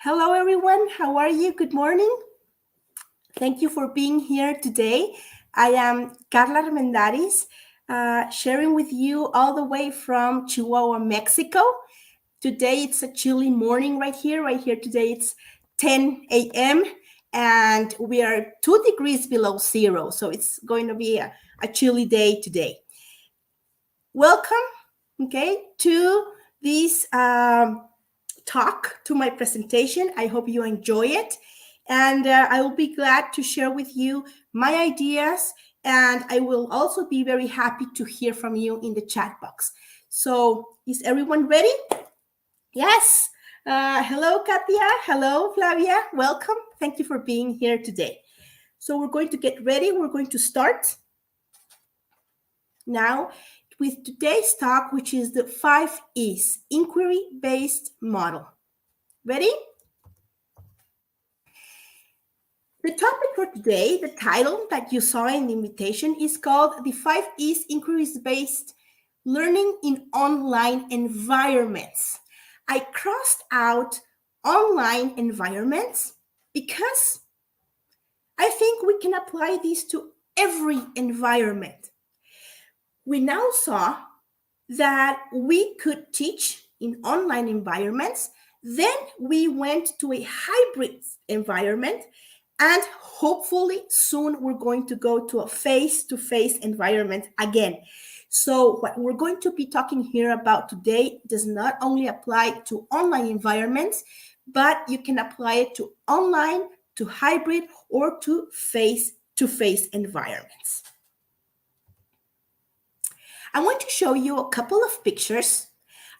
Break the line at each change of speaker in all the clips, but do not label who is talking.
Hello, everyone. How are you? Good morning. Thank you for being here today. I am Carla Armendariz, sharing with you all the way from Chihuahua, Mexico. Today it's a chilly morning right here. Right here today it's 10 a.m. and we are 2 degrees below zero. So it's going to be a chilly day today. Welcome, okay, to this talk, to my presentation. I hope you enjoy it. And I will be glad to share with you my ideas. And I will also be very happy to hear from you in the chat box. So is everyone ready? Yes. Hello, Katia. Hello, Flavia. Welcome. Thank you for being here today. So we're going to get ready. We're going to start now with today's talk, which is the 5 E's, inquiry-based model. Ready? The topic for today, the title that you saw in the invitation, is called the 5 E's, inquiries-based learning in online environments. I crossed out online environments because I think we can apply these to every environment. We now saw that we could teach in online environments. Then we went to a hybrid environment, and hopefully soon we're going to go to a face-to-face environment again. So what we're going to be talking here about today does not only apply to online environments, but you can apply it to online, to hybrid, or to face-to-face environments. I want to show you a couple of pictures.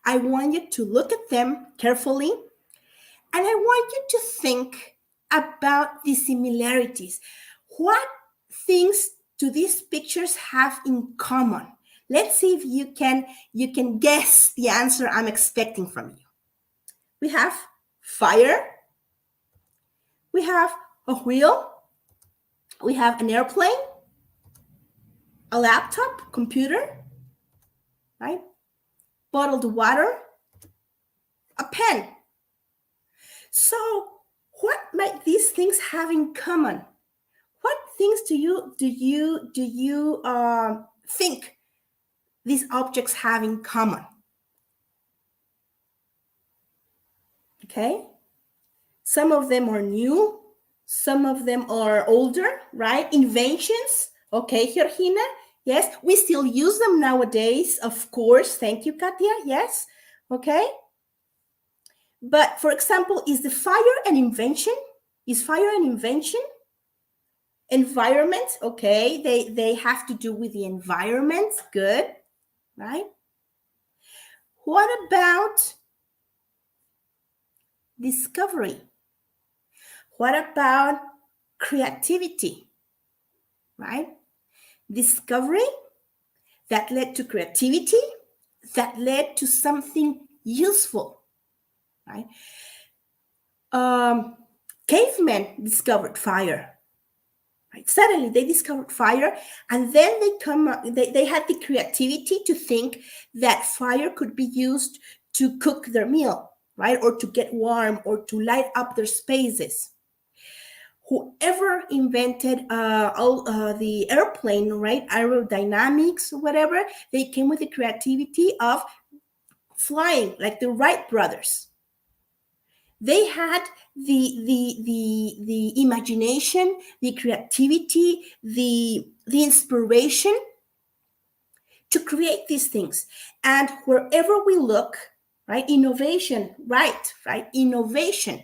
I want you to look at them carefully, and I want you to think about the similarities. What things do these pictures have in common? Let's see if you can guess the answer I'm expecting from you. We have fire. We have a wheel. We have an airplane, a laptop, computer, right? Bottled water, a pen. So what might these things have in common? What things do you think these objects have in common? Okay, some of them are new, some of them are older, right? Inventions. Okay, Georgina. Yes, we still use them nowadays, of course. Thank you, Katia. Yes. Okay. But for example, is fire an invention? Is fire an invention? Environment, okay, they have to do with the environment. Good, right? What about discovery? What about creativity, right? Discovery that led to creativity, that led to something useful, right? Cavemen discovered fire. Right? Suddenly they discovered fire, and then they had the creativity to think that fire could be used to cook their meal, right? Or to get warm, or to light up their spaces. Whoever invented the airplane, right? Aerodynamics, whatever, they came with the creativity of flying, like the Wright brothers. They had the imagination, the creativity, the inspiration to create these things. And wherever we look, right, innovation, right, innovation.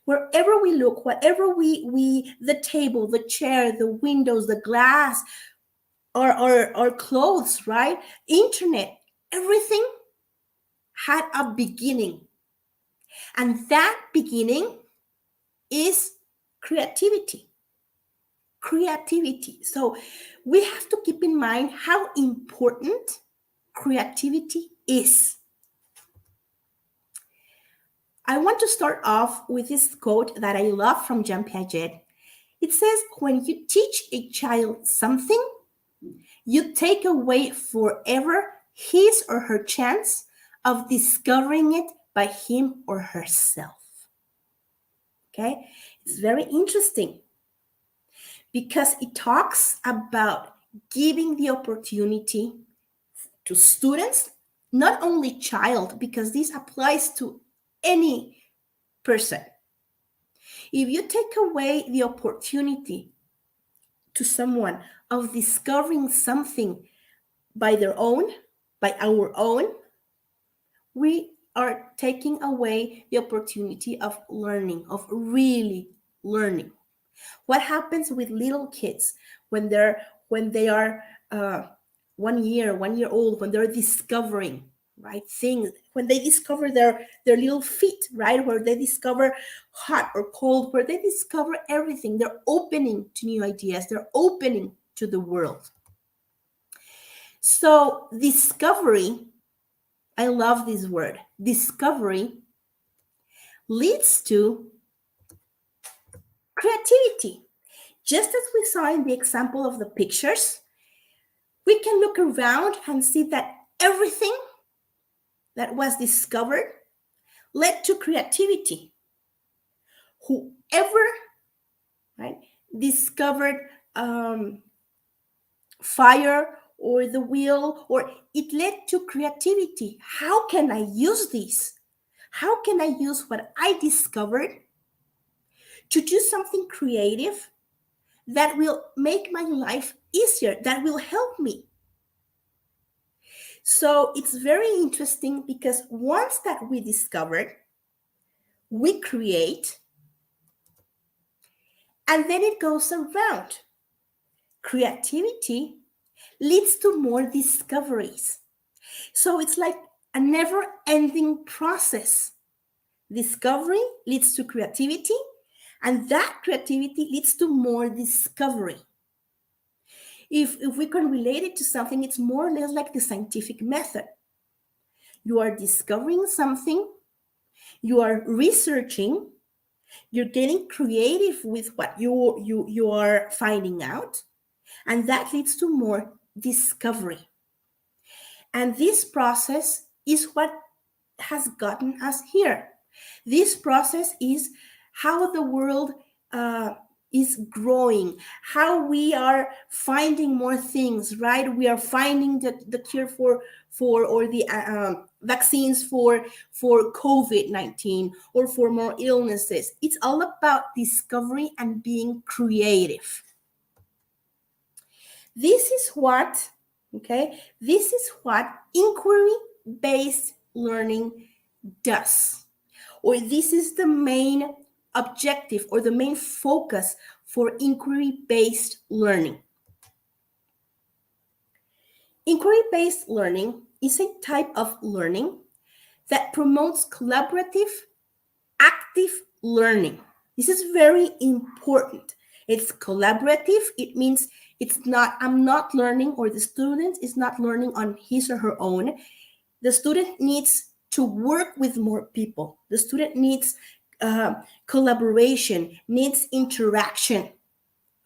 Wherever we look, whatever the table, the chair, the windows, the glass, our clothes, right, internet, everything had a beginning. And that beginning is creativity. Creativity. So we have to keep in mind how important creativity is. I want to start off with this quote that I love from Jean Piaget. It says, when you teach a child something, you take away forever his or her chance of discovering it by him or herself. Okay, it's very interesting because it talks about giving the opportunity to students, not only child, because this applies to any person. If you take away the opportunity to someone of discovering something by their own, by our own, we are taking away the opportunity of learning, of really learning. What happens with little kids when they are 1 year old, when they're discovering right things, when they discover their little feet, right, where they discover hot or cold, where they discover everything, they're opening to new ideas, they're opening to the world. So discovery, I love this word, discovery, leads to creativity. Just as we saw in the example of the pictures, we can look around and see that everything that was discovered led to creativity. Whoever, right, discovered fire or the wheel, or it led to creativity. How can I use this? How can I use what I discovered to do something creative that will make my life easier, that will help me? So it's very interesting because once that we discover, we create, and then it goes around. Creativity leads to more discoveries. So it's like a never ending process. Discovery leads to creativity, and that creativity leads to more discovery. If we can relate it to something, it's more or less like the scientific method. You are discovering something, you are researching, you're getting creative with what you are finding out, and that leads to more discovery. And this process is what has gotten us here. This process is how the world uh, is growing, how we are finding more things, right? We are finding the cure for or the vaccines for COVID-19 or for more illnesses. It's all about discovery and being creative. This is what, okay, this is what inquiry-based learning does. Or this is the main objective or the main focus for inquiry-based learning. Inquiry-based learning is a type of learning that promotes collaborative, active learning. This is very important. It's collaborative. It means I'm not learning, or the student is not learning on his or her own. The student needs to work with more people. The student needs collaboration, needs interaction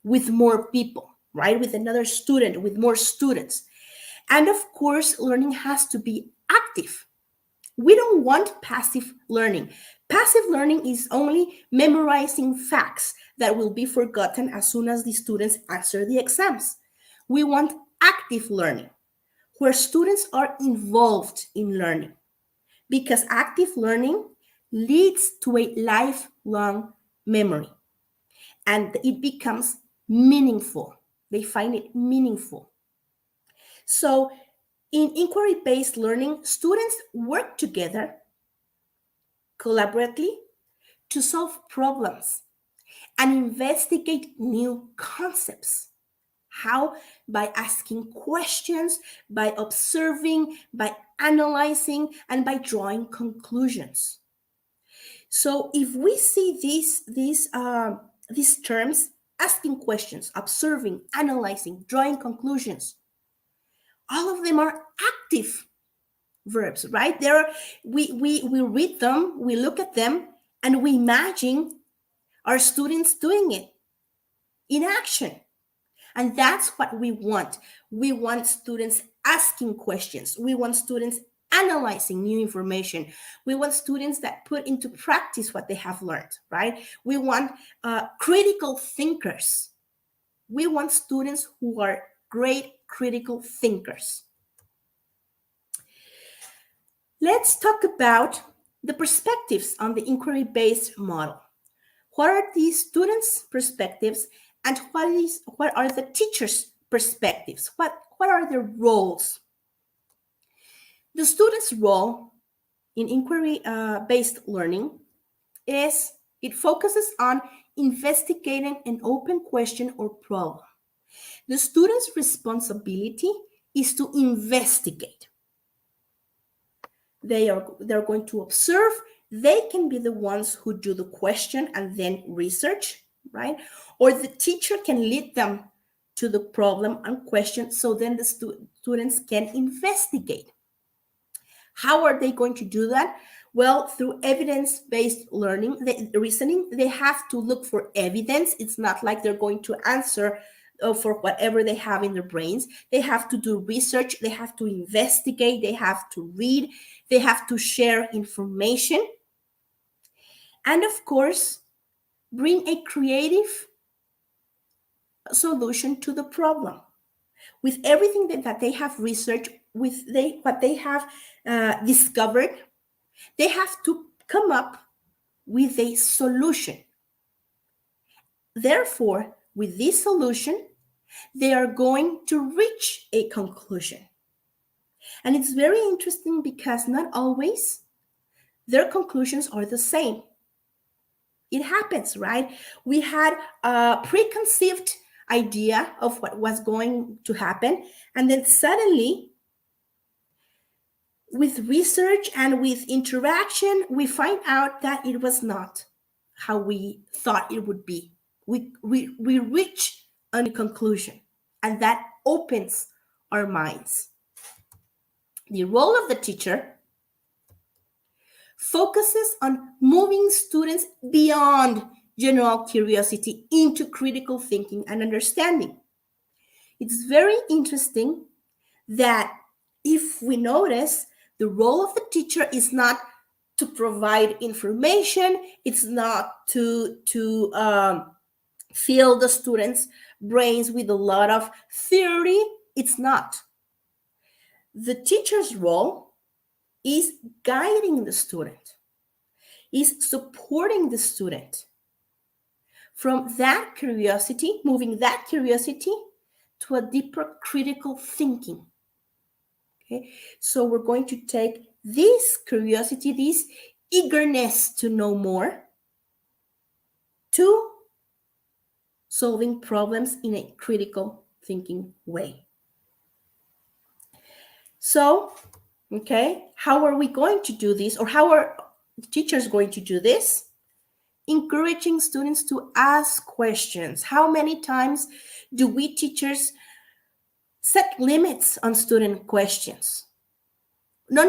with more people, right? With another student, with more students. And of course, learning has to be active. We don't want passive learning. Passive learning is only memorizing facts that will be forgotten as soon as the students answer the exams. We want active learning, where students are involved in learning, because active learning leads to a lifelong memory and it becomes meaningful. They find it meaningful. So, in inquiry based learning, students work together collaboratively to solve problems and investigate new concepts. How? By asking questions, by observing, by analyzing, and by drawing conclusions. So if we see these terms, asking questions, observing, analyzing, drawing conclusions, all of them are active verbs, right? We read them, we look at them, and we imagine our students doing it in action. And that's what we want. We want students asking questions. We want students analyzing new information. We want students that put into practice what they have learned, right? We want critical thinkers. We want students who are great critical thinkers. Let's talk about the perspectives on the inquiry-based model. What are the students' perspectives, and what are the teachers' perspectives? What are their roles? The student's role in inquiry-based learning is it focuses on investigating an open question or problem. The student's responsibility is to investigate. They're going to observe. They can be the ones who do the question and then research, right? Or the teacher can lead them to the problem and question, so then the students can investigate. How are they going to do that? Well, through evidence-based learning, reasoning, they have to look for evidence. It's not like they're going to answer for whatever they have in their brains. They have to do research. They have to investigate. They have to read. They have to share information. And of course, bring a creative solution to the problem. With everything that they have researched, with what they have discovered, they have to come up with a solution. Therefore, with this solution, they are going to reach a conclusion. And it's very interesting because not always their conclusions are the same. It happens, right? We had a preconceived idea of what was going to happen, and then suddenly, with research and with interaction, we find out that it was not how we thought it would be. We reach a conclusion, and that opens our minds. The role of the teacher focuses on moving students beyond general curiosity into critical thinking and understanding. It's very interesting that if we notice, the role of the teacher is not to provide information. It's not to fill the students' brains with a lot of theory. It's not. The teacher's role is guiding the student, is supporting the student from that curiosity, moving that curiosity to a deeper critical thinking. Okay, so we're going to take this curiosity, this eagerness to know more, to solving problems in a critical thinking way. So, okay, how are we going to do this, or how are teachers going to do this? Encouraging students to ask questions. How many times do we teachers set limits on student questions? No,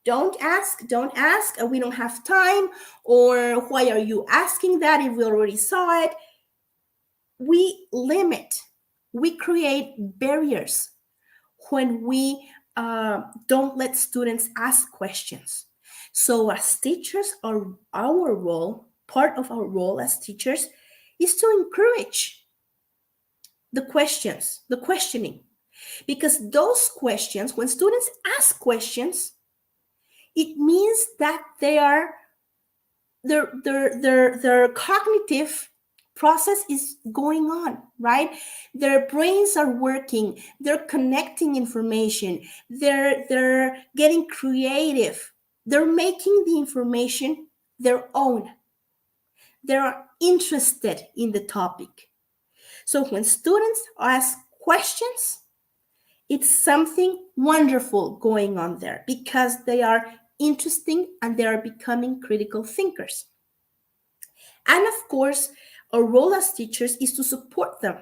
don't ask, we don't have time, or why are you asking that if we already saw it? We limit, we create barriers when we don't let students ask questions. So as teachers, our role, part of our role as teachers, is to encourage the questions, the questioning. Because those questions, when students ask questions, it means that their cognitive process is going on, right? Their brains are working, they're connecting information, they're getting creative, they're making the information their own. They're interested in the topic. So when students ask questions, it's something wonderful going on there because they are interesting and they are becoming critical thinkers. And of course, our role as teachers is to support them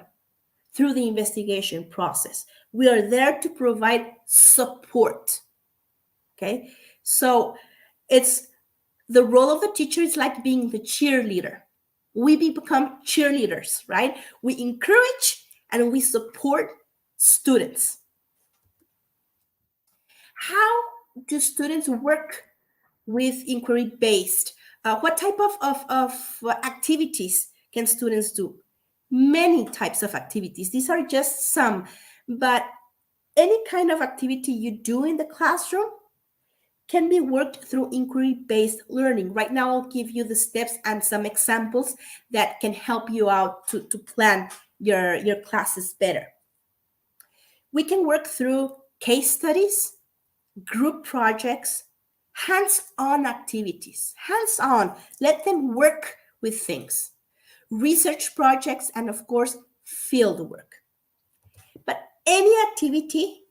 through the investigation process. We are there to provide support. Okay, so it's the role of the teacher is like being the cheerleader. We become cheerleaders, right? We encourage and we support students. How do students work with inquiry-based? What type of activities can students do? Many types of activities. These are just some, but any kind of activity you do in the classroom can be worked through inquiry-based learning. Right now, I'll give you the steps and some examples that can help you out to plan your classes better. We can work through case studies, group projects, hands-on activities. Hands-on, let them work with things. Research projects, and of course, field work. But any activity,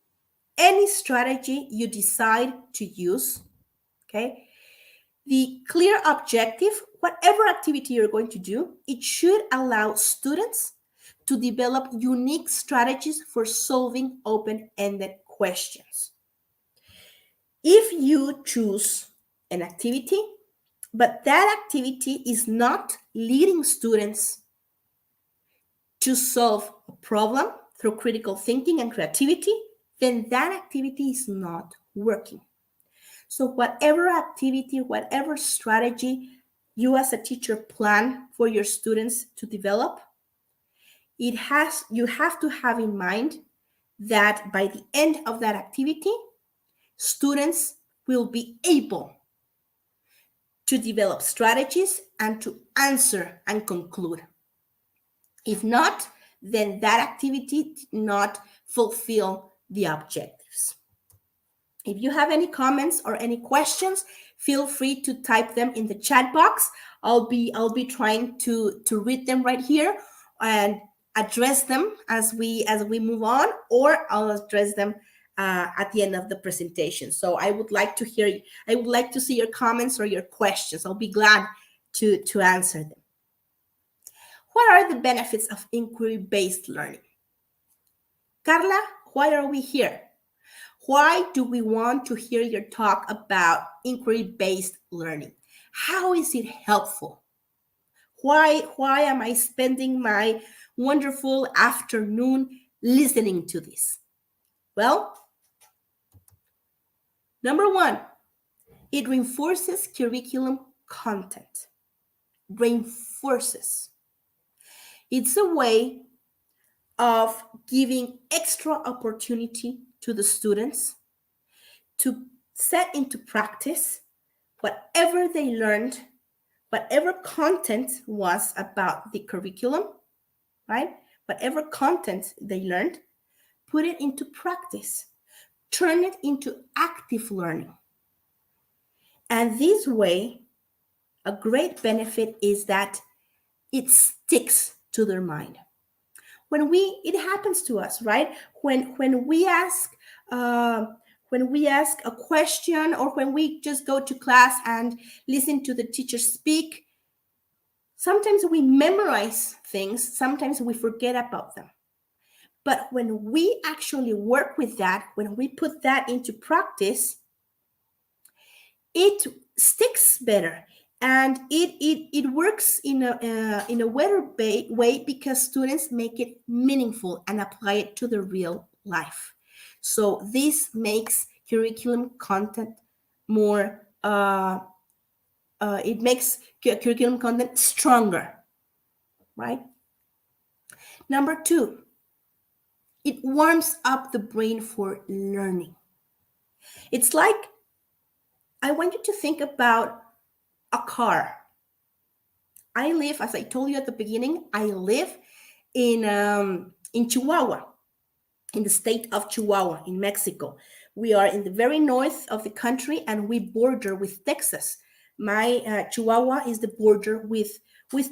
any strategy you decide to use, okay, the clear objective, whatever activity you're going to do, it should allow students to develop unique strategies for solving open-ended questions. If you choose an activity, but that activity is not leading students to solve a problem through critical thinking and creativity, then that activity is not working. So whatever activity, whatever strategy you as a teacher plan for your students to develop, you have to have in mind that by the end of that activity, students will be able to develop strategies and to answer and conclude. If not, then that activity did not fulfill the objectives. If you have any comments or any questions, feel free to type them in the chat box. I'll be trying to read them right here and address them as we move on, or I'll address them at the end of the presentation. So I would like to see your comments or your questions. I'll be glad to answer them. What are the benefits of inquiry-based learning? Carla, why are we here? Why do we want to hear your talk about inquiry-based learning? How is it helpful? Why am I spending my wonderful afternoon listening to this? Well, number one, it reinforces curriculum content. Reinforces. It's a way of giving extra opportunity to the students to set into practice whatever they learned, whatever content was about the curriculum, right? Whatever content they learned, put it into practice, turn it into active learning. And this way, a great benefit is that it sticks to their mind. It happens to us, right? When we ask a question, or when we just go to class and listen to the teacher speak, sometimes we memorize things, sometimes we forget about them. But when we actually work with that, when we put that into practice, it sticks better. And it works in a better way because students make it meaningful and apply it to the real life. So this makes curriculum content more, it makes curriculum content stronger, right? Number two, it warms up the brain for learning. It's like, I want you to think about a car. I live, as I told you at the beginning, I live in Chihuahua, in the state of Chihuahua, in Mexico. We are in the very north of the country, and we border with Texas. My Chihuahua is the border with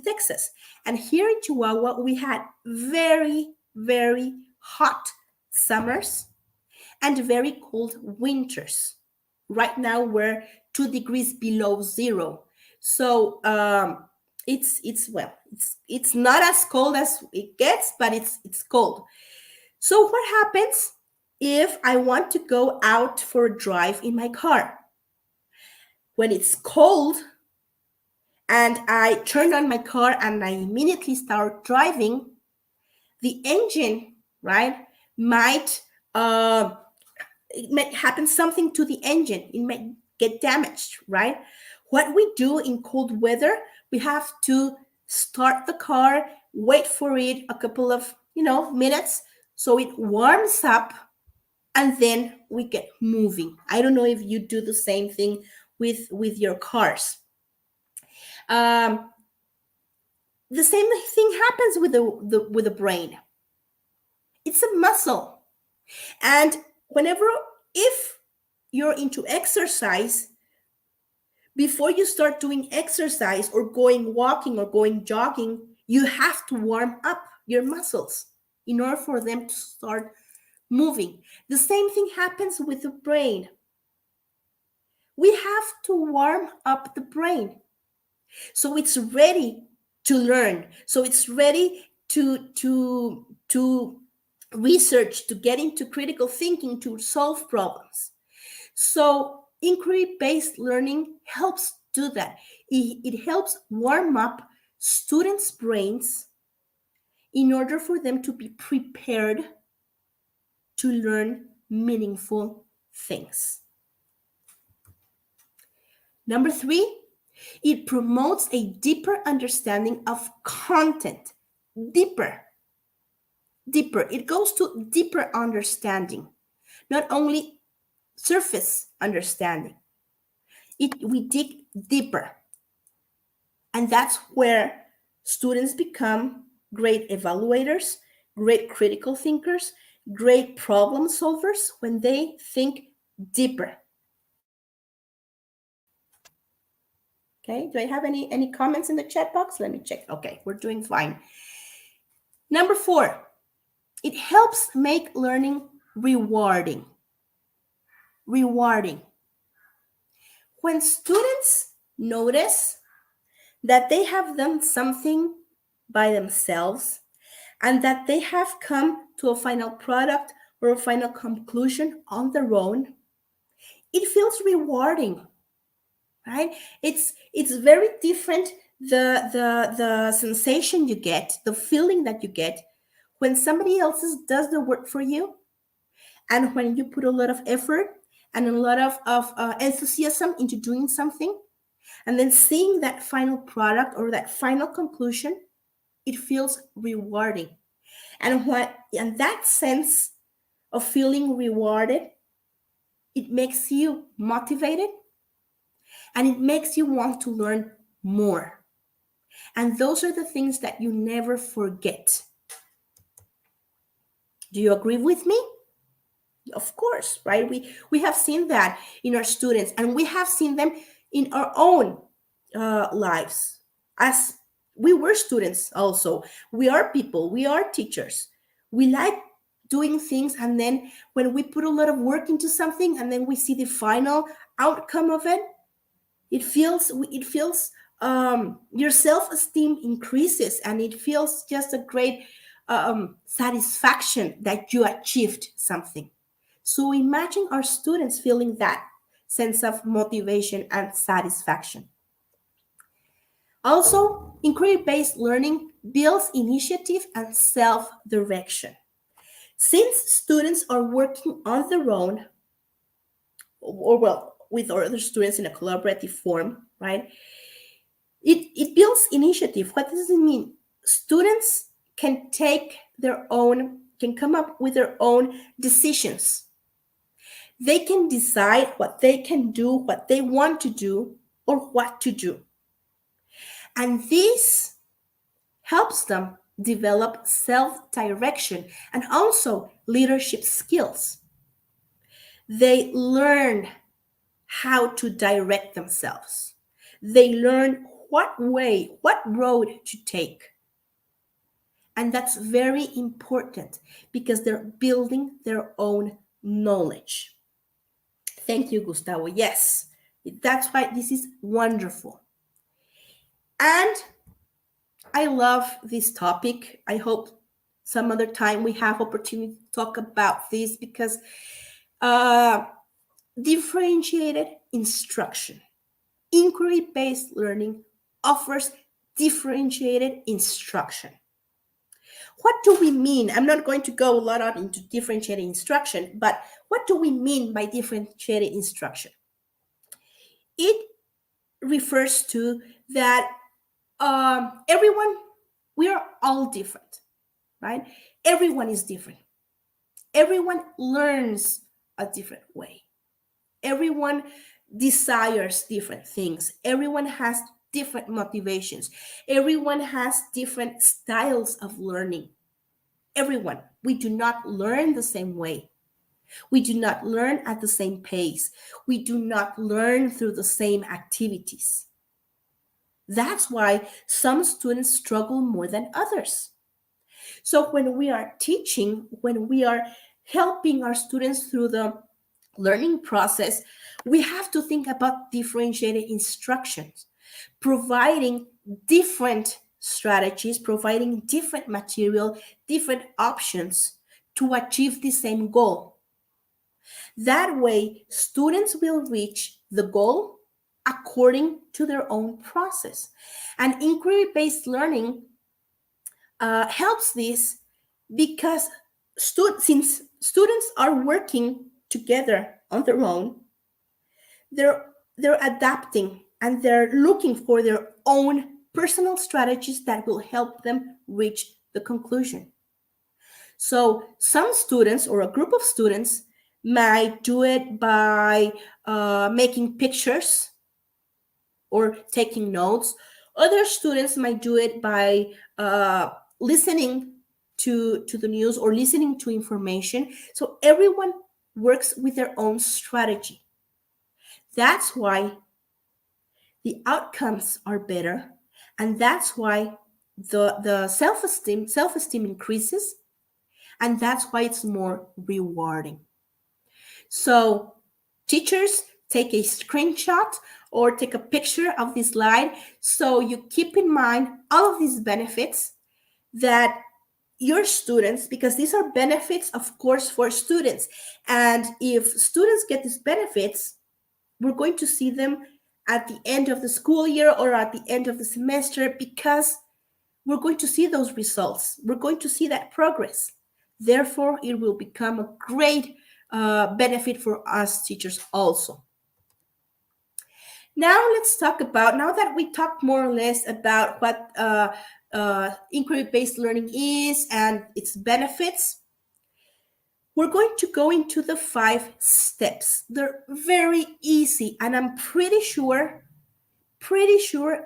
Texas. And here in Chihuahua, we had very, very hot summers and very cold winters. Right now, we're 2 degrees below zero. So it's not as cold as it gets, but it's cold. So what happens if I want to go out for a drive in my car? When it's cold and I turn on my car and I immediately start driving, the engine, right, might it may happen something to the engine. It may get damaged, right? What we do in cold weather, we have to start the car, wait for it a couple of, minutes so it warms up, and then we get moving. I don't know if you do the same thing with your cars. Um, the same thing happens with the brain. It's a muscle. And whenever, if you're into exercise, before you start doing exercise or going walking or going jogging, you have to warm up your muscles in order for them to start moving. The same thing happens with the brain. We have to warm up the brain so it's ready to learn, so it's ready to research, to get into critical thinking, to solve problems. So inquiry-based learning helps do that. It helps warm up students' brains in order for them to be prepared to learn meaningful things. Number 3, it promotes a deeper understanding of content. Deeper. It goes to deeper understanding, not only surface understanding. We dig deeper. And that's where students become great evaluators, great critical thinkers, great problem solvers when they think deeper. Okay, do I have any comments in the chat box? Let me check. Okay, we're doing fine. Number 4, it helps make learning rewarding. Rewarding. When students notice that they have done something by themselves and that they have come to a final product or a final conclusion on their own, it feels rewarding, right? It's very different, the sensation you get, the feeling that you get when somebody else does the work for you, and when you put a lot of effort and a lot of enthusiasm into doing something, and then seeing that final product or that final conclusion, it feels rewarding. And that sense of feeling rewarded, it makes you motivated and it makes you want to learn more. And those are the things that you never forget. Do you agree with me? Of course, right? We have seen that in our students, and we have seen them in our own lives. As we were students also, we are people, we are teachers. We like doing things, and then when we put a lot of work into something and then we see the final outcome of it, it feels your self-esteem increases, and it feels just a great satisfaction that you achieved something. So imagine our students feeling that sense of motivation and satisfaction. Also, inquiry-based learning builds initiative and self-direction. Since students are working on their own, or well, with other students in a collaborative form, right? It builds initiative. What does it mean? Students can come up with their own decisions. They can decide what they can do, what they want to do, or what to do. And this helps them develop self-direction and also leadership skills. They learn how to direct themselves. They learn what road to take. And that's very important because they're building their own knowledge. Thank you, Gustavo. Yes, that's why this is wonderful. And I love this topic. I hope some other time we have opportunity to talk about this, because differentiated instruction, inquiry-based learning offers differentiated instruction. what do we mean? I'm not going to go a lot on into differentiated instruction, but what do we mean by differentiated instruction? It refers to that everyone, we are all different, right? Everyone is different. Everyone learns a different way. Everyone desires different things. Everyone has different motivations. Everyone has different styles of learning. Everyone. We do not learn the same way. We do not learn at the same pace. We do not learn through the same activities. That's why some students struggle more than others. So when we are teaching, when we are helping our students through the learning process, we have to think about differentiated instructions, providing different strategies, providing different material, different options to achieve the same goal. That way, students will reach the goal according to their own process. And inquiry-based learning helps this because since students are working together on their own, they're adapting and they're looking for their own personal strategies that will help them reach the conclusion. So some students or a group of students might do it by making pictures or taking notes. Other students might do it by listening to the news or listening to information. So everyone works with their own strategy. That's why the outcomes are better, and that's why the self-esteem increases, and that's why it's more rewarding. So teachers, take a screenshot or take a picture of this slide so you keep in mind all of these benefits that your students, because these are benefits, of course, for students. And if students get these benefits, we're going to see them at the end of the school year or at the end of the semester, because we're going to see those results. We're going to see that progress. Therefore, it will become a great benefit for us teachers also. Now let's talk about, now that we talked more or less about what inquiry-based learning is and its benefits, we're going to go into the 5 steps. They're very easy, and I'm pretty sure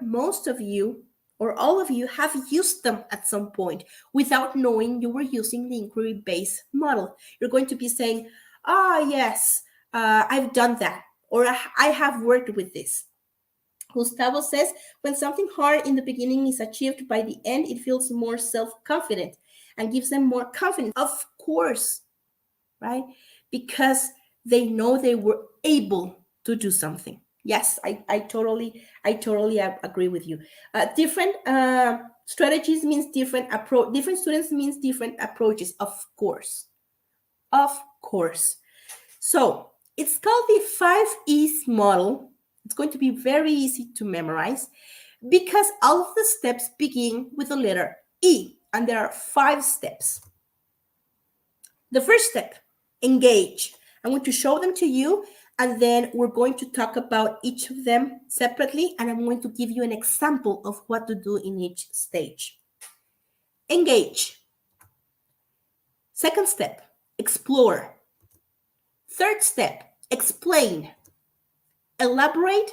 most of you or all of you have used them at some point without knowing you were using the inquiry-based model. You're going to be saying, yes, I've done that, or I have worked with this. Gustavo says, when something hard in the beginning is achieved by the end, it feels more self-confident and gives them more confidence. Of course, right? Because they know they were able to do something. Yes, I totally agree with you. Different strategies means different approach. Different students means different approaches, of course. So it's called the 5 E's model. It's going to be very easy to memorize because all of the steps begin with the letter E, and there are 5 steps. The first step, engage. I'm going to show them to you, and then we're going to talk about each of them separately, and I'm going to give you an example of what to do in each stage. Engage. Second step, explore. Third step, explain. Elaborate.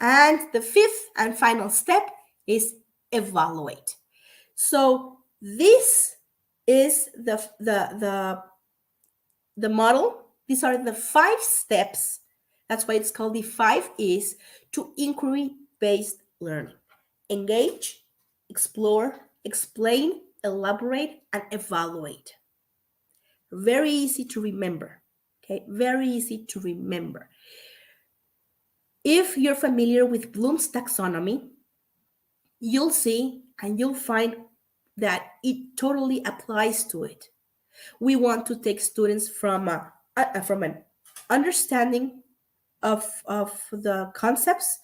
And the 5th and final step is evaluate. So this is the model. These are the 5 steps. That's why it's called the 5 E's to inquiry-based learning. Engage, explore, explain, elaborate, and evaluate. Very easy to remember. Okay, very easy to remember. If you're familiar with Bloom's taxonomy, you'll see and you'll find that it totally applies to it. We want to take students from an understanding of the concepts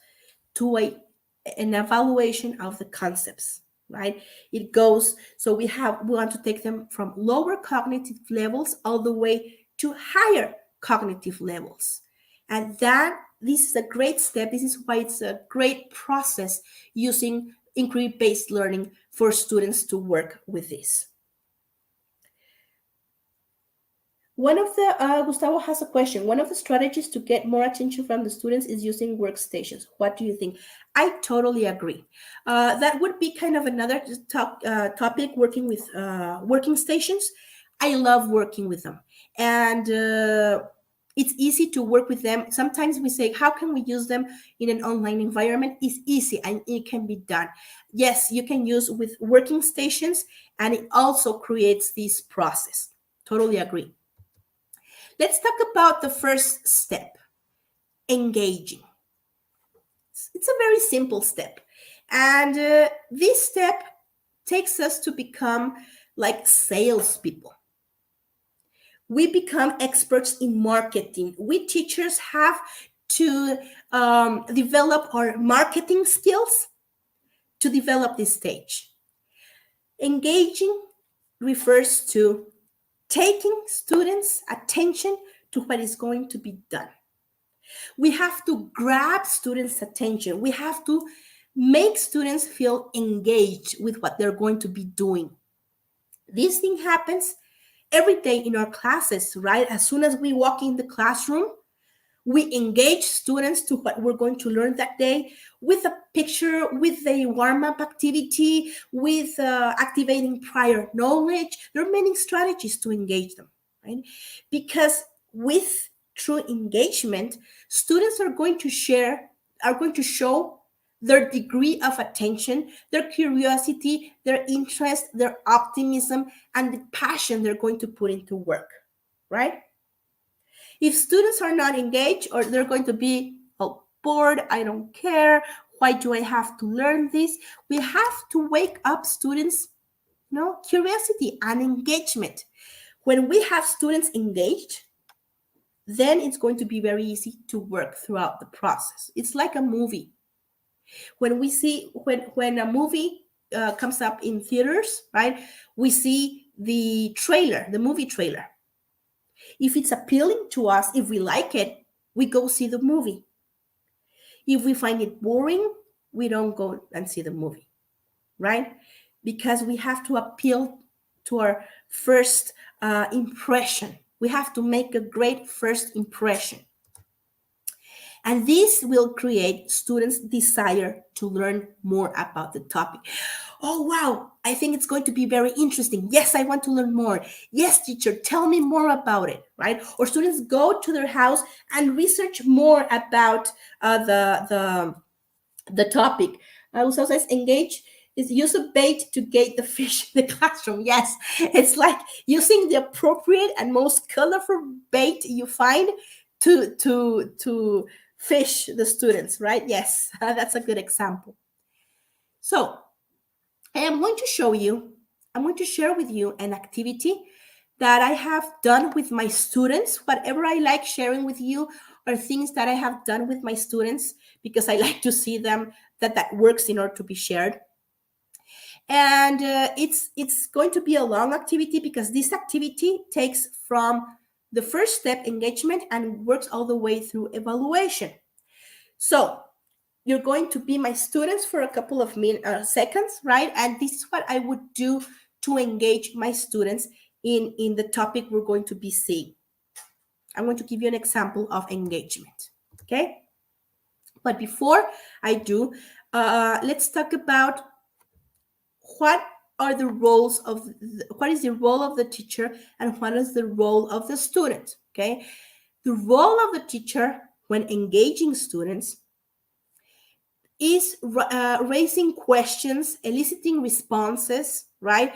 to an evaluation of the concepts. right? It goes, so we want to take them from lower cognitive levels all the way to higher cognitive levels. And this is a great step. This is why it's a great process using inquiry-based learning for students to work with this. One of the, Gustavo has a question. One of the strategies to get more attention from the students is using workstations. What do you think? I totally agree. That would be kind of another topic, working with working stations. I love working with them. And it's easy to work with them. Sometimes we say, how can we use them in an online environment? It's easy and it can be done. Yes, you can use with working stations, and it also creates this process. Totally agree. Let's talk about the first step, engaging. It's a very simple step. And this step takes us to become like salespeople. We become experts in marketing. We teachers have to develop our marketing skills to develop this stage. Engaging refers to taking students' attention to what is going to be done. We have to grab students' attention. We have to make students feel engaged with what they're going to be doing. This thing happens every day in our classes, right? As soon as we walk in the classroom, we engage students to what we're going to learn that day with a picture, with a warm-up activity, with activating prior knowledge. There are many strategies to engage them, right? Because with true engagement, students are going to show their degree of attention, their curiosity, their interest, their optimism, and the passion they're going to put into work, right? If students are not engaged, or they're going to be, oh, bored, I don't care, why do I have to learn this? We have to wake up students, curiosity and engagement. When we have students engaged, then it's going to be very easy to work throughout the process. It's like a movie. When we see, when a movie comes up in theaters, right, we see the movie trailer. If it's appealing to us, if we like it, we go see the movie. If we find it boring, we don't go and see the movie, right? Because we have to appeal to our first impression. We have to make a great first impression. And this will create students' desire to learn more about the topic. Oh, wow, I think it's going to be very interesting. Yes, I want to learn more. Yes, teacher, tell me more about it, right? Or students go to their house and research more about the topic. Also says engage is use a bait to gate the fish in the classroom. Yes, it's like using the appropriate and most colorful bait you find to fish the students, right? Yes, that's a good example. So I'm going to share with you an activity that I have done with my students. Whatever I like sharing with you are things that I have done with my students, because I like to see them that works in order to be shared. And it's going to be a long activity, because this activity takes from the first step, engagement, and works all the way through evaluation. So you're going to be my students for a couple of seconds, right? And this is what I would do to engage my students in the topic we're going to be seeing. I'm going to give you an example of engagement, okay? But before I do, let's talk about what is the role of the teacher and what is the role of the student, okay? The role of the teacher when engaging students is raising questions, eliciting responses, right?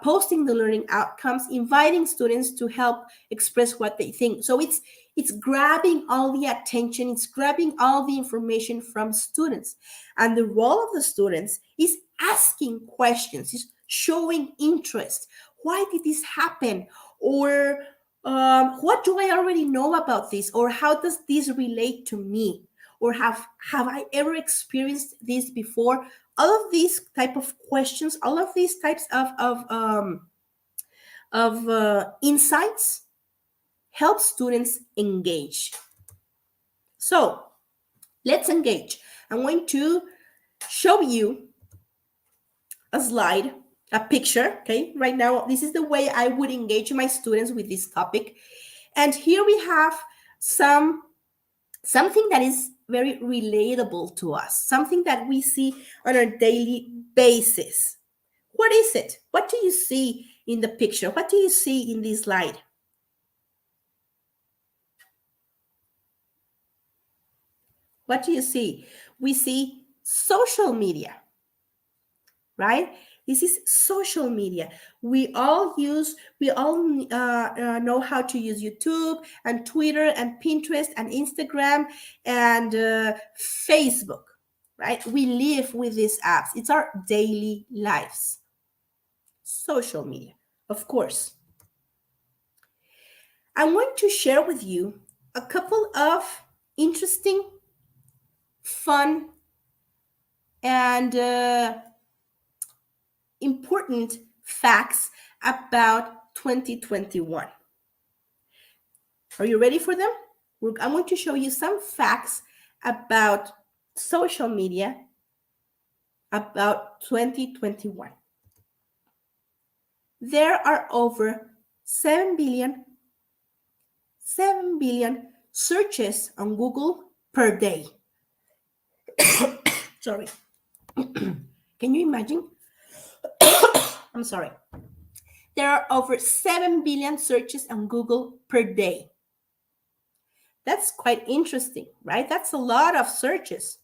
Posting the learning outcomes, inviting students to help express what they think. So it's grabbing all the attention, it's grabbing all the information from students. And the role of the students is asking questions, is showing interest. Why did this happen? Or what do I already know about this? Or how does this relate to me? Or have I ever experienced this before? all of these type of questions, all of these types of insights help students engage. So let's engage. I'm going to show you a slide, a picture. Okay, right now, this is the way I would engage my students with this topic. And here we have something that is very relatable to us, something that we see on a daily basis. What is it? What do you see in the picture? What do you see in this slide? What do you see? We see social media, right? This is social media. We all know how to use YouTube and Twitter and Pinterest and Instagram and Facebook, right? We live with these apps. It's our daily lives. Social media, of course. I'm going to share with you a couple of interesting, fun, and important facts about 2021. Are you ready for them? I'm going to show you some facts about social media about 2021. There are over 7 billion searches on Google per day. Sorry. Can you imagine? I'm sorry. There are over 7 billion searches on Google per day. That's quite interesting, right? That's a lot of searches.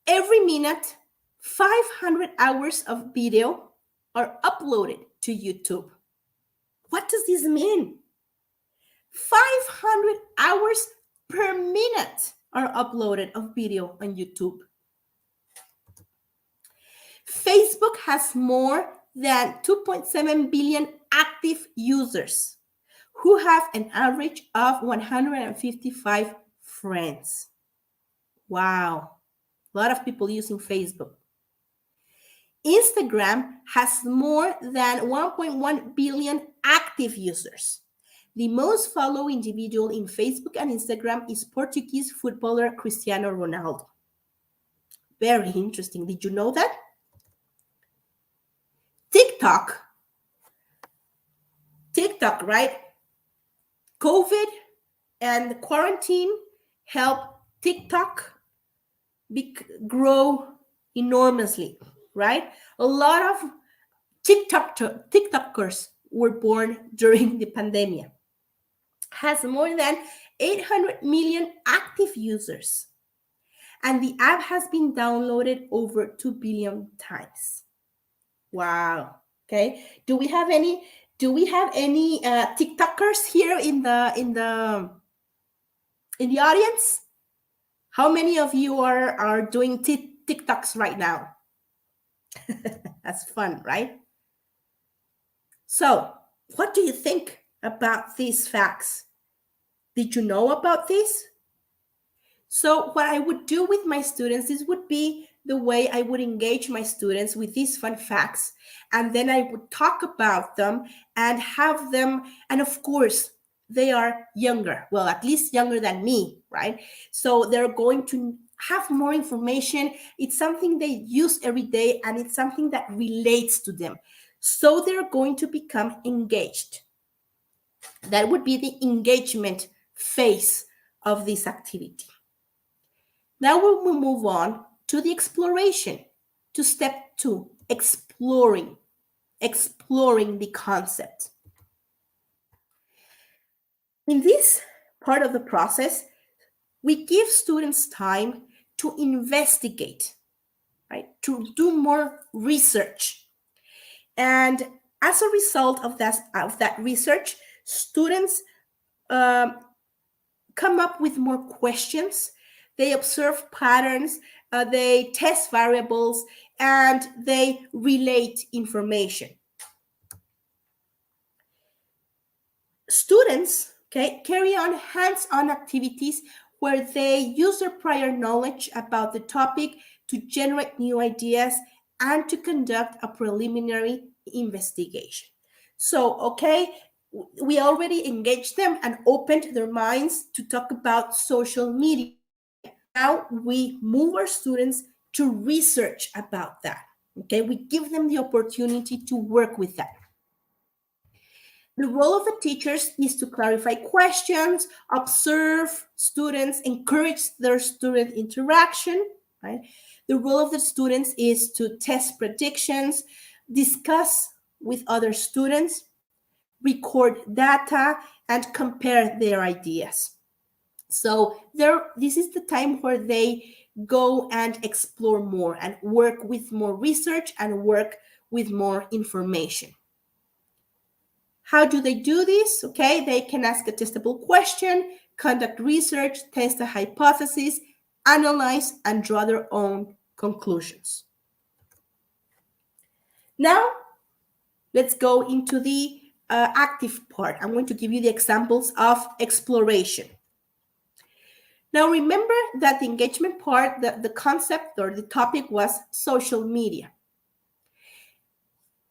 Every minute, 500 hours of video are uploaded to YouTube. What does this mean? 500 hours per minute are uploaded of video on YouTube. Facebook has more than 2.7 billion active users who have an average of 155 friends. Wow, a lot of people using Facebook. Instagram has more than 1.1 billion active users. The most followed individual in Facebook and Instagram is Portuguese footballer Cristiano Ronaldo. Very interesting. Did you know that? TikTok, right? COVID and quarantine helped TikTok grow enormously, right? A lot of TikTokers were born during the pandemic. Has more than 800 million active users. And the app has been downloaded over 2 billion times. Wow. Okay. Do we have any TikTokers here in the audience? How many of you are doing TikToks right now? That's fun, right? So, what do you think about these facts? Did you know about this? So what I would do with my students, this would be the way I would engage my students with these fun facts. And then I would talk about them and have them, and of course, they are younger, well, at least younger than me, right? So they're going to have more information. It's something they use every day, and it's something that relates to them. So they're going to become engaged. That would be the engagement phase of this activity. Now we will move on to the exploration, to step 2, exploring the concept. In this part of the process, we give students time to investigate, right? To do more research. And as a result of that research, students come up with more questions. They observe patterns, they test variables, and they relate information. Students, carry on hands-on activities where they use their prior knowledge about the topic to generate new ideas, and to conduct a preliminary investigation. So, okay, we already engaged them and opened their minds to talk about social media. Now we move our students to research about that. Okay, we give them the opportunity to work with that. The role of the teachers is to clarify questions, observe students, encourage their student interaction, right? The role of the students is to test predictions, discuss with other students, record data, and compare their ideas. So this is the time where they go and explore more and work with more research and work with more information. How do they do this? Okay, they can ask a testable question, conduct research, test a hypothesis, analyze, and draw their own conclusions. Now, let's go into the active part. I'm going to give you the examples of exploration. Now, remember that the engagement part, the concept or the topic was social media.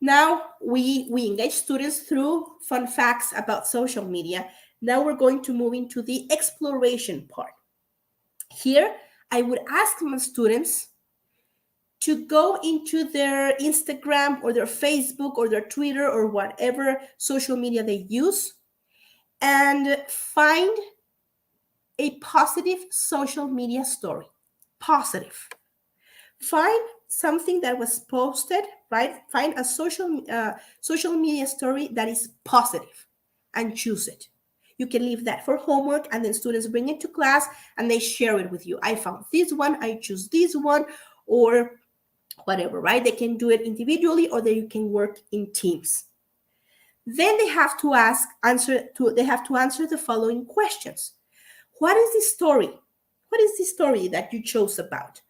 Now, we engage students through fun facts about social media. Now we're going to move into the exploration part. Here, I would ask my students to go into their Instagram or their Facebook or their Twitter or whatever social media they use and find a positive social media story. Positive. Find something that was posted, right? Find a social media story that is positive and choose it. You can leave that for homework, and then students bring it to class and they share it with you. I found this one, I choose this one, or whatever, right? They can do it individually or they can work in teams. Then they have to answer the following questions. What is the story? What is the story that you chose about?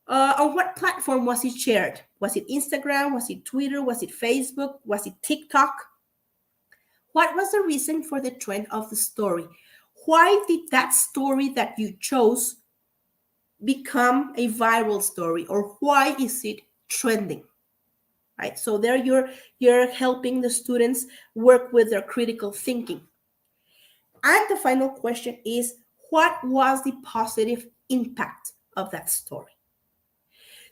On what platform was it shared? Was it Instagram? Was it Twitter? Was it Facebook? Was it TikTok? What was the reason for the trend of the story? Why did that story that you chose become a viral story, or why is it trending? Right? So there you're helping the students work with their critical thinking. And the final question is, what was the positive impact of that story?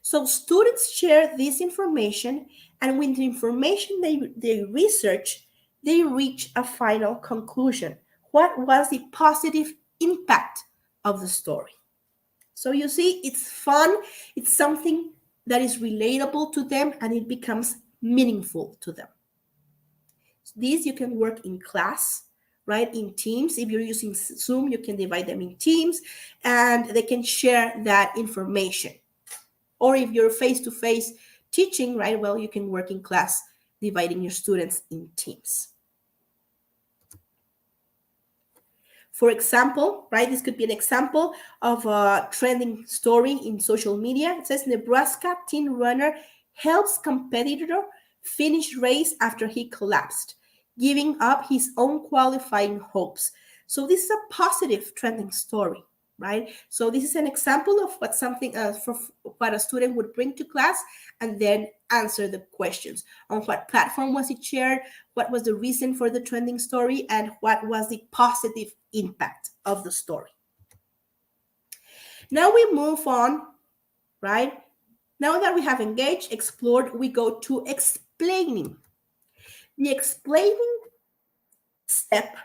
So students share this information, and with the information they research, they reach a final conclusion. What was the positive impact of the story? So you see, it's fun. It's something that is relatable to them, and it becomes meaningful to them. These you can work in class, right? In teams. If you're using Zoom, you can divide them in teams, and they can share that information. Or if you're face-to-face teaching, right, well, you can work in class dividing your students in teams. For example, right, this could be an example of a trending story in social media. It says Nebraska teen runner helps competitor finish race after he collapsed, giving up his own qualifying hopes. So this is a positive trending story. Right? So this is an example of what a student would bring to class and then answer the questions. On what platform was it shared? What was the reason for the trending story? And what was the positive impact of the story? Now we move on, right? Now that we have engaged, explored, we go to explaining. The explaining step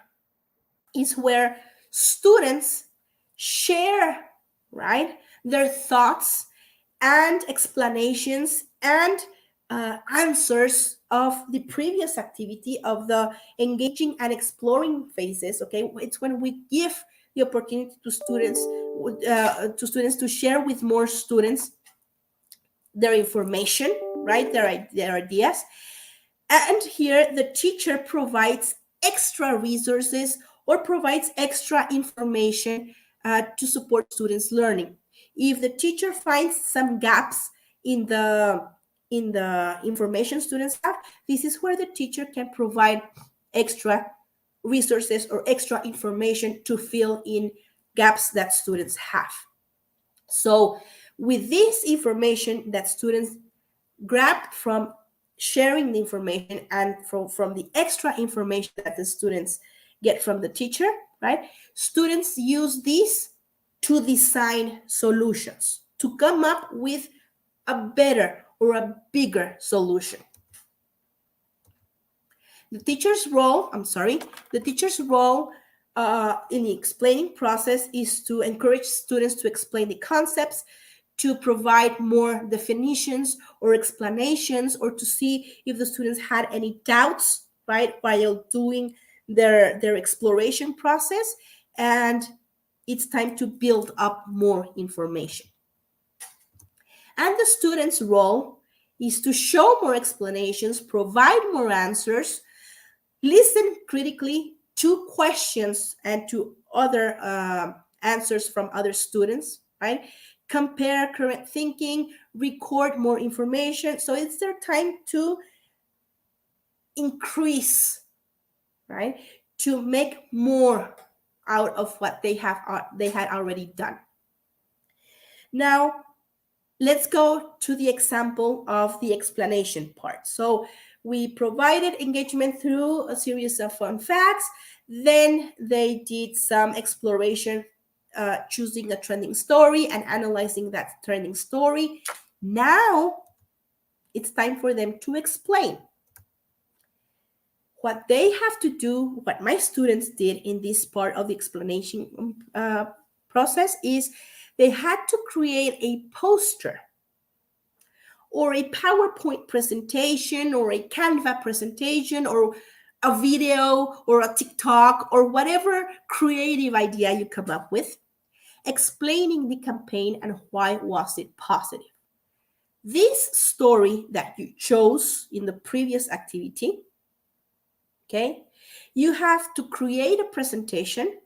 is where students share, right, their thoughts and explanations and answers of the previous activity of the engaging and exploring phases. Okay, it's when we give the opportunity to students to share with more students their information, right, their ideas. And here the teacher provides extra resources or provides extra information to support students' learning. If the teacher finds some gaps in the information students have, this is where the teacher can provide extra resources or extra information to fill in gaps that students have. So With this information that students grab from sharing the information and from the extra information that the students get from the teacher, right? Students use this to design solutions, to come up with a better or a bigger solution. The teacher's role, in the explaining process is to encourage students to explain the concepts, to provide more definitions or explanations, or to see if the students had any doubts, right, while doing their exploration process. And it's time to build up more information. And the student's role is to show more explanations, provide more answers, listen critically to questions and to other answers from other students, right? Compare current thinking, record more information. So it's their time to increase, right? To make more out of what they had already done. Now, let's go to the example of the explanation part. So we provided engagement through a series of fun facts. Then they did some exploration, choosing a trending story and analyzing that trending story. Now it's time for them to explain. What they have to do, what my students did in this part of the explanation process, is they had to create a poster or a PowerPoint presentation or a Canva presentation or a video or a TikTok or whatever creative idea you come up with, explaining the campaign and why was it positive. This story that you chose in the previous activity, okay, you have to create a presentation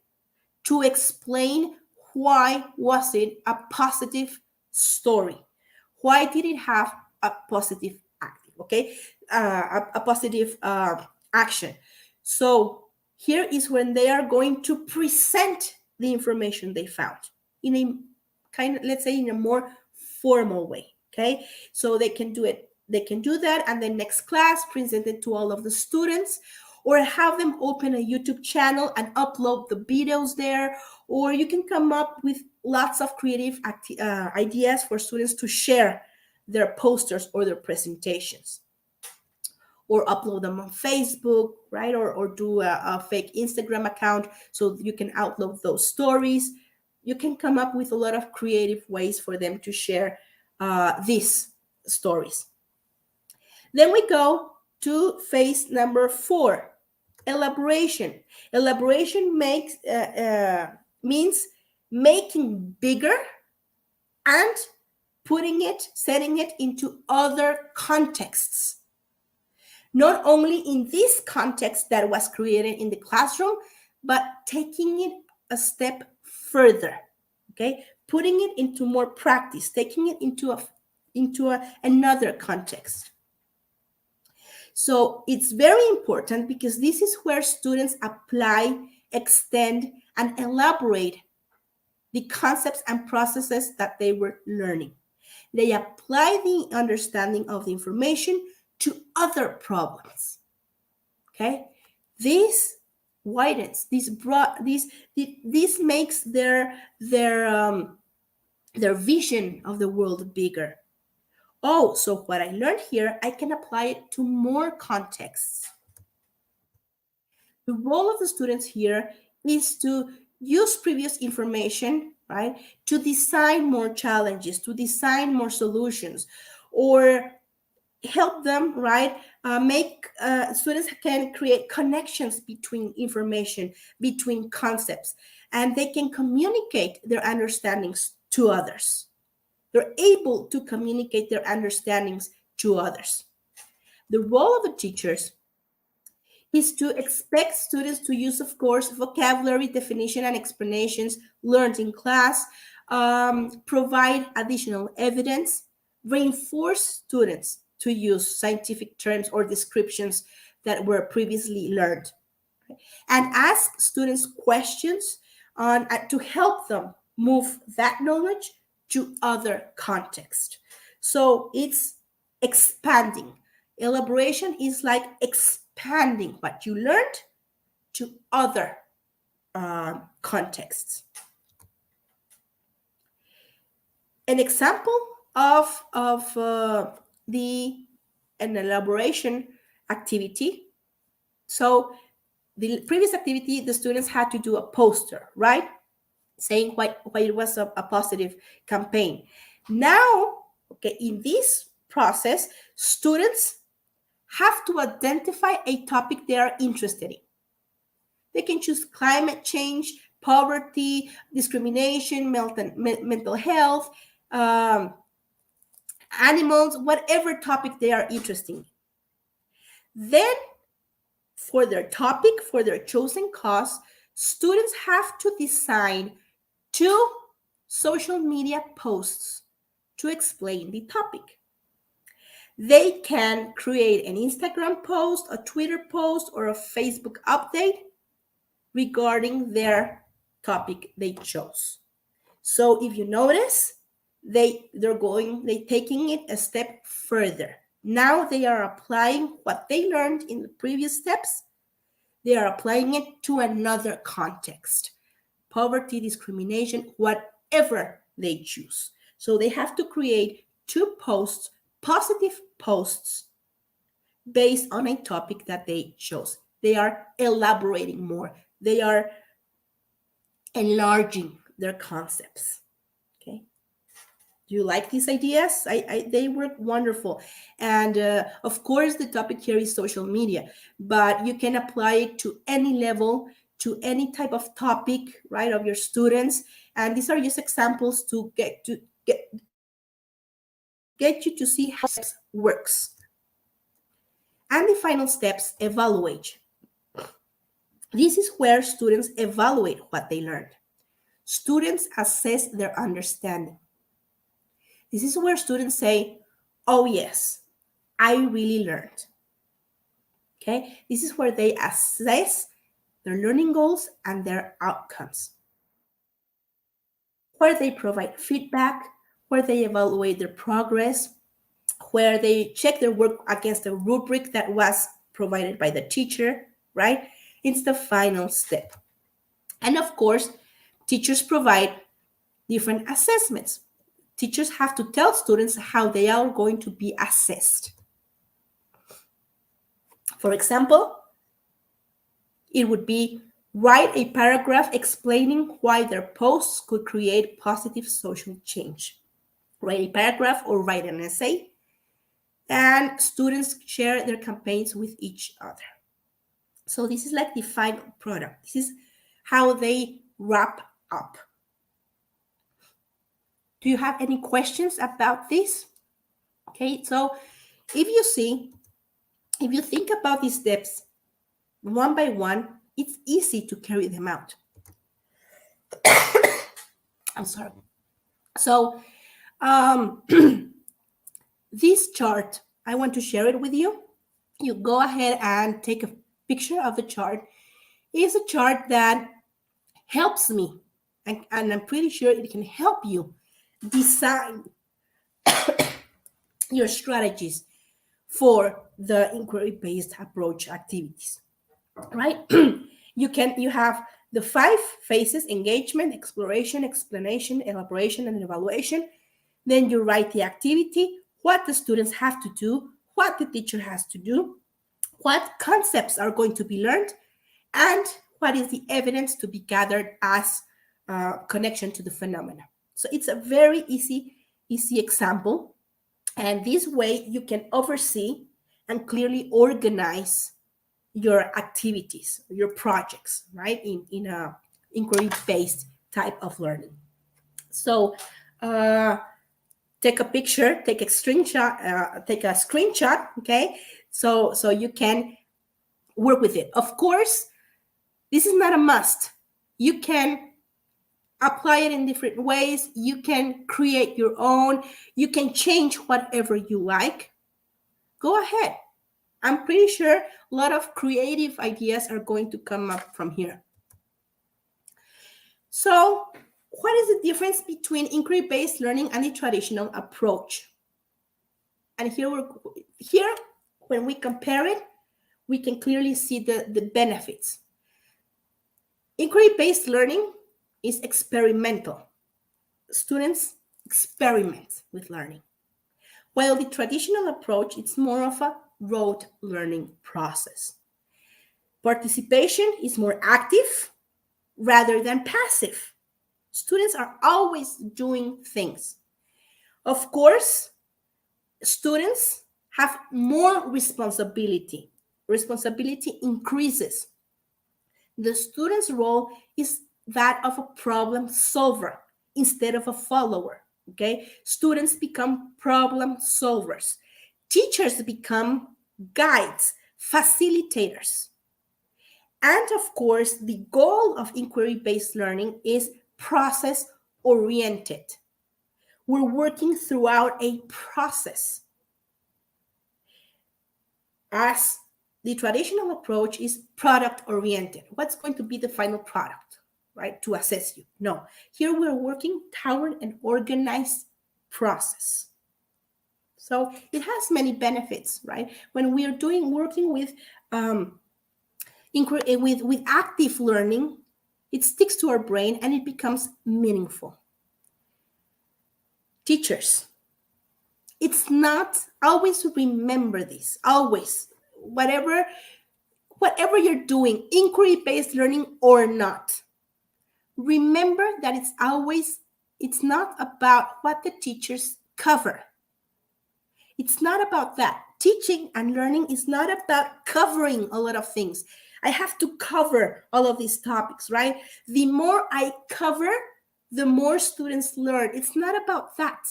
to explain why was it a positive story. Why did it have a positive active, okay? A positive action. So here is when they are going to present the information they found in a kind of, let's say, in a more formal way, okay? So they can do it. They can do that, and then next class present it to all of the students, or have them open a YouTube channel and upload the videos there, or you can come up with lots of creative ideas for students to share their posters or their presentations, or upload them on Facebook, right? Or do a fake Instagram account so you can upload those stories. You can come up with a lot of creative ways for them to share these stories. Then we go to phase number 4, elaboration. Elaboration means making bigger and setting it into other contexts. Not only in this context that was created in the classroom, but taking it a step further, okay? Putting it into more practice, taking it into another context. So it's very important because this is where students apply, extend, and elaborate the concepts and processes that they were learning. They apply the understanding of the information to other problems. Okay? This widens, this makes their vision of the world bigger. Oh, so what I learned here, I can apply it to more contexts. The role of the students here is to use previous information, right, to design more challenges, to design more solutions, or help them, right, make students can create connections between information, between concepts, and they can communicate their understandings to others. They're able to communicate their understandings to others. The role of the teachers is to expect students to use, of course, vocabulary, definition, and explanations learned in class, provide additional evidence, reinforce students to use scientific terms or descriptions that were previously learned, and ask students questions to help them move that knowledge to other context. So it's expanding. Elaboration is like expanding what you learned to other contexts. An example of an elaboration activity. So the previous activity, the students had to do a poster, right? Saying why it was a positive campaign. Now, okay, in this process, students have to identify a topic they are interested in. They can choose climate change, poverty, discrimination, mental health, animals, whatever topic they are interested in. Then, for their topic, for their chosen cause, students have to design 2 social media posts to explain the topic. They can create an Instagram post, a Twitter post, or a Facebook update regarding their topic they chose. So if you notice, they're taking it a step further. Now they are applying what they learned in the previous steps. They are applying it to another context. Poverty, discrimination, whatever they choose. So they have to create 2 posts, positive posts, based on a topic that they chose. They are elaborating more. They are enlarging their concepts. Okay. Do you like these ideas? They work wonderful. And of course, the topic here is social media, but you can apply it to any level, to any type of topic, right, of your students. And these are just examples to get you to see how steps works. And the final steps, evaluate. This is where students evaluate what they learned. Students assess their understanding. This is where students say, oh yes, I really learned. Okay, this is where they assess their learning goals and their outcomes, where they provide feedback, where they evaluate their progress, where they check their work against the rubric that was provided by the teacher, right? It's the final step. And of course, teachers provide different assessments. Teachers have to tell students how they are going to be assessed. For example, it would be write a paragraph explaining why their posts could create positive social change. Write a paragraph or write an essay, and students share their campaigns with each other. So this is like the final product. This is how they wrap up. Do you have any questions about this? Okay, so if you think about these steps one by one, it's easy to carry them out. I'm sorry. So this chart, I want to share it with you. You go ahead and take a picture of the chart. It's a chart that helps me, and I'm pretty sure it can help you design your strategies for the inquiry-based approach activities, right? You have the 5 phases: engagement, exploration, explanation, elaboration, and evaluation. Then you write the activity, what the students have to do, what the teacher has to do, what concepts are going to be learned, and what is the evidence to be gathered as connection to the phenomena. So it's a very easy example. And this way you can oversee and clearly organize your activities, your projects, right, in a inquiry-based type of learning. So take a picture, take a screenshot, okay, so you can work with it. Of course, this is not a must. You can apply it in different ways. You can create your own. You can change whatever you like. Go ahead. I'm pretty sure a lot of creative ideas are going to come up from here. So What is the difference between inquiry-based learning and the traditional approach? And here, when we compare it, we can clearly see the benefits. Inquiry-based learning is experimental. Students experiment with learning. While the traditional approach, it's more of a rote learning process. Participation is more active rather than passive. Students are always doing things. Of course, students have more responsibility. Responsibility increases. The student's role is that of a problem solver instead of a follower. Okay? Students become problem solvers. Teachers become guides, facilitators. And of course, the goal of inquiry-based learning is process-oriented. We're working throughout a process. As the traditional approach is product-oriented. What's going to be the final product, right, to assess you? No. Here we're working toward an organized process. So it has many benefits, right? When we are working with active learning, it sticks to our brain and it becomes meaningful. Teachers, it's not, always remember this, always, whatever you're doing, inquiry-based learning or not, remember that it's not about what the teachers cover. It's not about that. Teaching and learning is not about covering a lot of things. I have to cover all of these topics, right? The more I cover, the more students learn. It's not about that.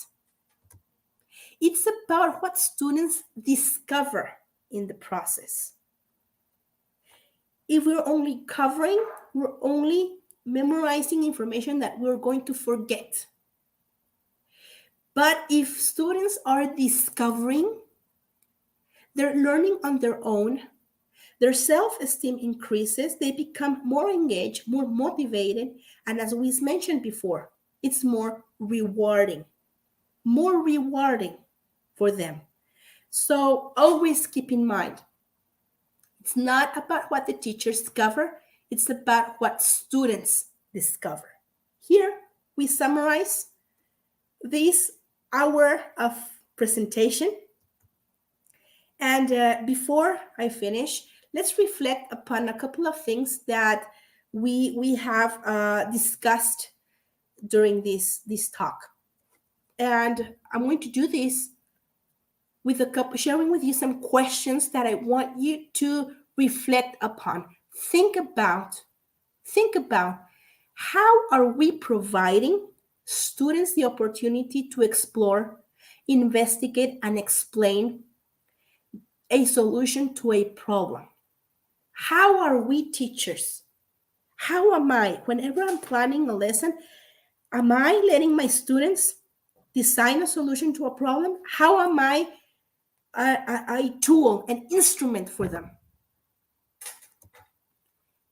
It's about what students discover in the process. If we're only covering, we're only memorizing information that we're going to forget. But if students are discovering, they're learning on their own, their self-esteem increases, they become more engaged, more motivated, and as we mentioned before, it's more rewarding for them. So always keep in mind, it's not about what the teachers cover, it's about what students discover. Here we summarize this hour of presentation. And before I finish, let's reflect upon a couple of things that we have discussed during this talk. And I'm going to do this with sharing with you some questions that I want you to reflect upon. Think about how are we providing students the opportunity to explore, investigate, and explain a solution to a problem. How are we teachers? How am I, whenever I'm planning a lesson, am I letting my students design a solution to a problem? How am I a tool, an instrument for them?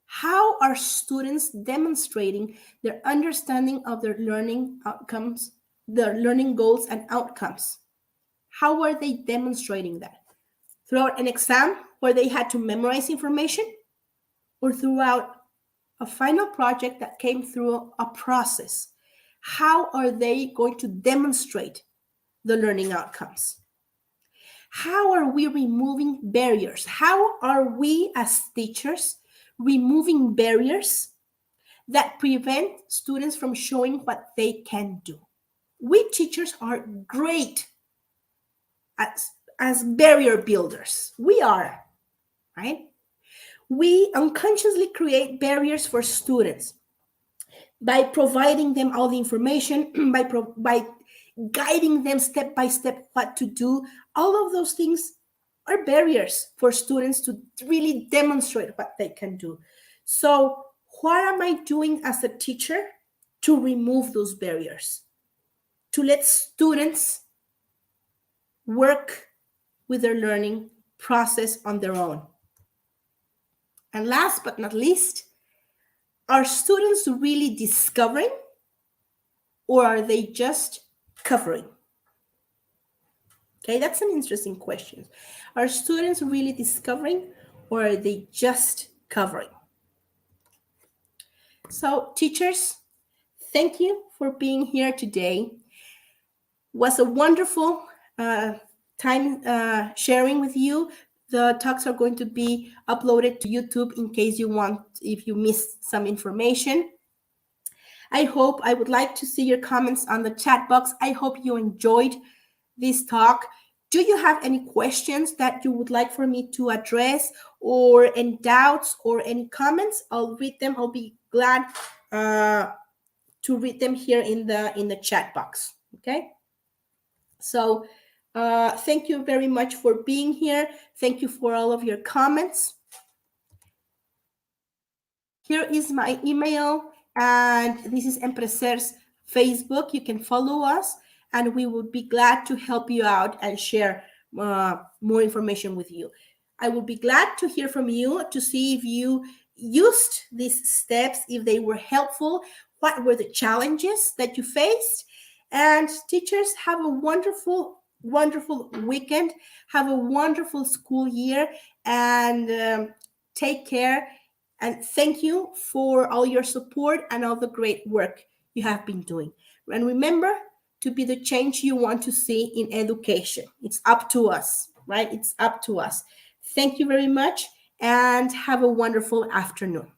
How are students demonstrating their understanding of their learning outcomes, their learning goals and outcomes? How are they demonstrating that? Throughout an exam where they had to memorize information, or throughout a final project that came through a process? How are they going to demonstrate the learning outcomes? How are we removing barriers? How are we as teachers removing barriers that prevent students from showing what they can do? We teachers are great as barrier builders. We are, right? We unconsciously create barriers for students by providing them all the information, by guiding them step by step what to do. All of those things are barriers for students to really demonstrate what they can do. So what am I doing as a teacher to remove those barriers? To let students work with their learning process on their own. And last but not least, are students really discovering, or are they just covering? Okay, that's an interesting question. Are students really discovering, or are they just covering? So, teachers, thank you for being here today. Was a wonderful time sharing with you. The talks are going to be uploaded to YouTube in case you want, if you missed some information. I would like to see your comments on the chat box. I hope you enjoyed this talk. Do you have any questions that you would like for me to address, or any doubts or any comments? I'll read them. I'll be glad to read them here in the chat box. Okay. So thank you very much for being here. Thank you for all of your comments. Here is my email, and this is Empreser's Facebook. You can follow us, and we would be glad to help you out and share more information with you. I would be glad to hear from you to see if you used these steps, if they were helpful, what were the challenges that you faced. And teachers, have a wonderful, wonderful weekend. Have a wonderful school year, and take care. And thank you for all your support and all the great work you have been doing. And remember to be the change you want to see in education. It's up to us, right? It's up to us. Thank you very much, and have a wonderful afternoon.